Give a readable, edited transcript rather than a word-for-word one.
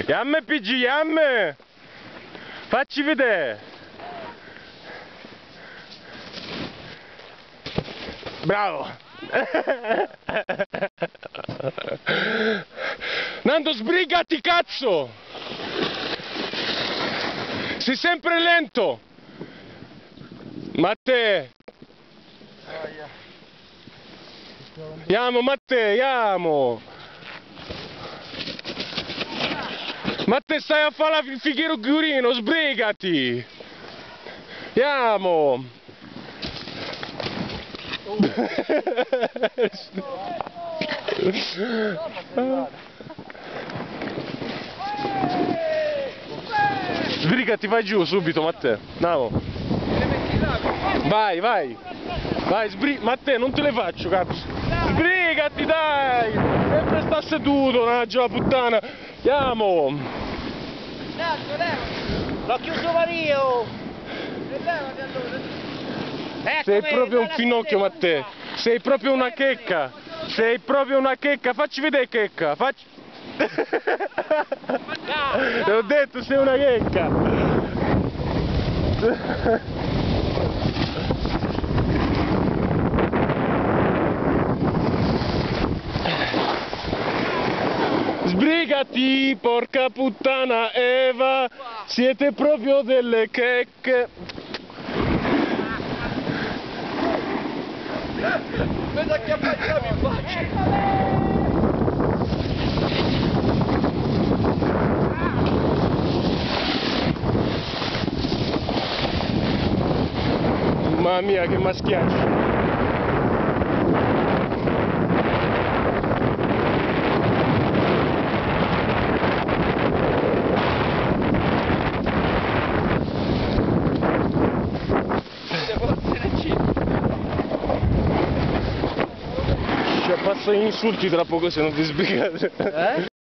Yamme PG, yamme! Facci vedere! Bravo! Nando, sbrigati, cazzo! Sei sempre lento! Matte! Andiamo, Matte, andiamo! Matte, stai a fare il fighiero gurino, sbrigati! Andiamo! Sbrigati, vai giù subito, Matte. Andiamo. Vai, vai. Vai, Matte, non te le faccio, cazzo. Sbrigati, dai. Sempre sta seduto, mannaggia la puttana. Andiamo. L'ho chiuso Mario. E levati allora. Sei proprio un finocchio, Matte. Sei proprio una checca. Sei proprio una checca. Facci vedere checca. Facci... Te l'ho detto, sei una checca. Sbrigati, porca puttana Eva. Siete proprio delle checche. Vedo che appaggiamo in faccia. Mamma mia, che maschiaccio! Cioè, passano gli insulti tra poco se non ti sbrigate.